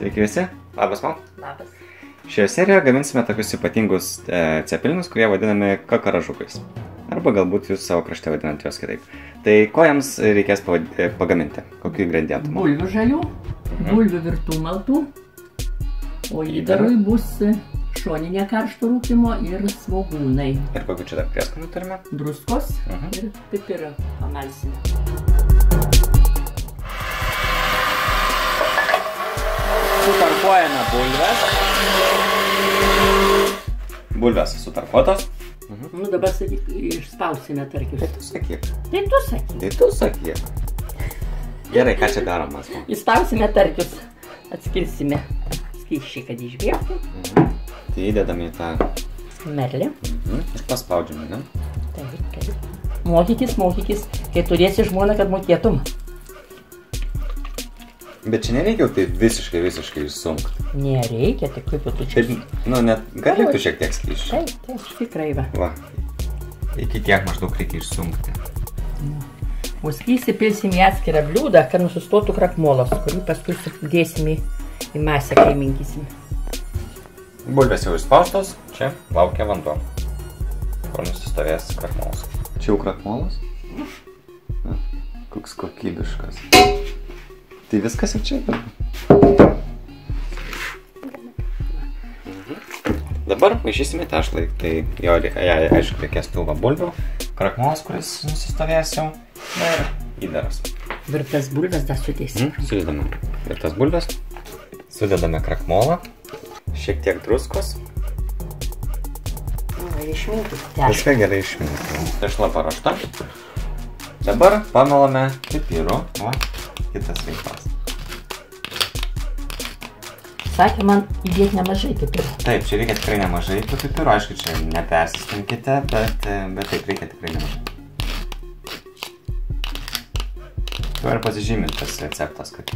Sveiki visi. Labas, man. Labas. Šioje serijoje gaminsime tokius ypatingus cepelinus, kurie vadinami kakaražukais. Arba galbūt jūs savo krašte vadinate juos kitaip. Tai ko jiems reikės pagaminti? Kokių ingredientų? Bulvių žalių, bulvių virtų maltų, o įdarui bus šoninė karšto rūkymo ir svogūnai. Ir kokių čia dar prieskonių turime? Druskos ir pipirą pamalsime. Sutarkuojame bulves. Bulves sutarkuotos. Nu dabar išspausime tarkius. Tai tu sakyk. Tai tu sakyk. Tai tu sakyk. Gerai, ką čia darom, mes? Išspausime tarkius. Atskirsime skysčiai, kad išbėgtų. Tai įdedame į tą merlę. Ir paspaudžiame, ne? Taip. Mokykis. Kai turėsi žmoną, kad mokėtum. Bet čia nereikia tai visiškai išsunkti. Nereikia, tik kaip tu čia. Nu, net gali tu šiek tiek skysčių. Taip, tikrai va. Va. Iki tiek maždaug reikia išsunkti. O skystį pilsim į atskirą bliūdą, kad nusustotų krakmolas, kurį paskui dėsim į masę, kai minkysim. Bulvės jau išspaustos, čia laukia vanduo, kol nusistovės krakmolas. Čia jau krakmolas? Na, koks kokybiškas. Tai viskas ir čia. Dabar maišysime tešlai, tai jo aišku reikės pilvo bulvių, krakmolas, kuris nusistovės jau, ir įdaras. Virtas bulves dar sudėsim. Sudedame virtas bulves, sudedame krakmolą, šiek tiek druskos. Viską gerai išminti. Tešla paruošta. Dabar pamalame pipirų. Va, kitas reikalas. Sakė man įdėti nemažai pipirų. Taip, čia reikia tikrai nemažai pipirų. Aišku, čia nepersistenkite, bet taip reikia tikrai nemažai. Tuo ir pasižymint tas receptas, kad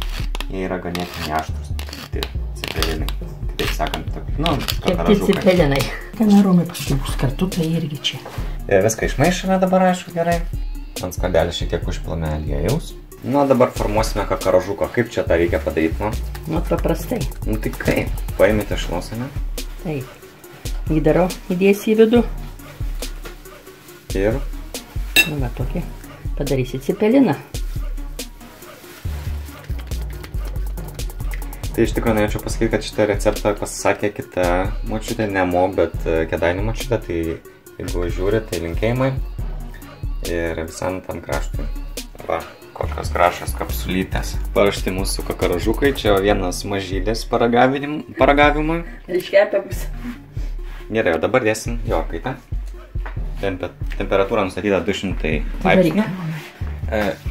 jie yra ganėtinai aštrus. Tai cepelinai. Taip sakant, kakaražukai. Kepti cepelinai. Kanarumai paskui bus kartu, tai irgi čia. Viską išmaišome dabar, aišku, gerai. Ant skardelį šiek tiek užpilame aliejaus. Nu, dabar formuosime kakaražuką. Kaip čia tą reikia padaryti, nu? Nu, paprastai. Nu, tai kaip? Paimite šlausą, ne? Taip. Įdaro įdėsi į vidų. Ir? Nu, va, tokį. Padarysi cepeliną. Tai iš tikrųjų norėčiau pasakyti, kad šitą receptą pasisakė kita močiutė, ne mo, bet Kėdainių močiutė. Tai jeigu žiūri, tai linkėjimai. Ir visam tam kraštui. Va, kokios gražios kapsulytės. Paruošti mūsų kakaražukai. Čia vienas mažylis paragavimui. Iškepę bus. Gerai, o dabar dėsim jo kaitą. Temperatūra nustatyta 200 laipsnių.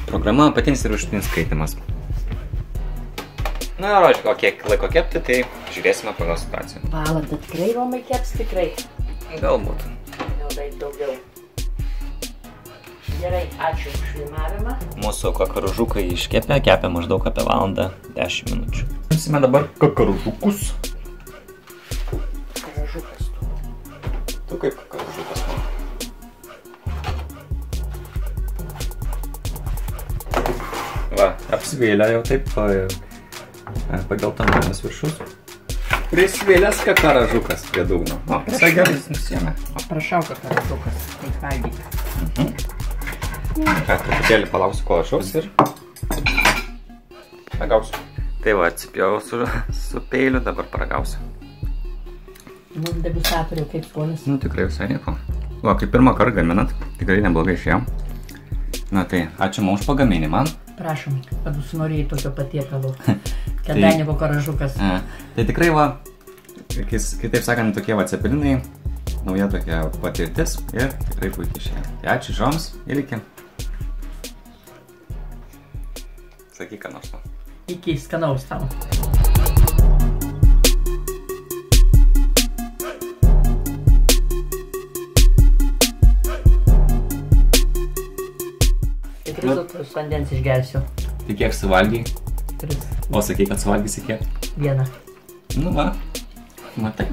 Programa apatinis ir viršutinis kaitimas. Na, o kiek laiko kepti, tai žiūrėsime pagal situaciją. Valandą tikrai, Romai, keps tikrai. Galbūt. Gal daugiau. Gerai, ačiū už filmavimą. Mūsų kakaražukai iškepė, kepė maždaug apie valandą 10 minučių. Imsime dabar kakaražukus. Kakaražukas tu. Tu kaip kakaražukas, man? Va, apsivėlė jau taip pageltonamas viršus. Prisvėlęs kakaražukas prie dugno. O, visai gerai jis nusiėmė. Prašau, kakaražukas. Taip valgyk. Truputėlį palauksiu, kol ašaus ir paragausiu. Tai va, atsipjau su peiliu, dabar paragausiu. Nu, degustatoriau, kaip skonis. Nu, tikrai visai nieko. Va, kaip pirmą kartą gaminat, tikrai neblogai išėjo. Na tai, ačiū man už pagaminimą. Prašom, kad užsinorėjai tokio patiekalo. Kėdainių kakaražukas. Tai tikrai va, kitaip sakant, tokie va cepelinai, nauja tokia patirtis ir tikrai puikiai išėjo. Tai ačiū žoms ir iki. Sakyk, ką nors. Iki skanaus tau. Tai 3 litrus vandens išgersiu. Tai kiek suvalgiai? 3. O sakai, kad suvalgysi kiek? 1. Nu va, matai.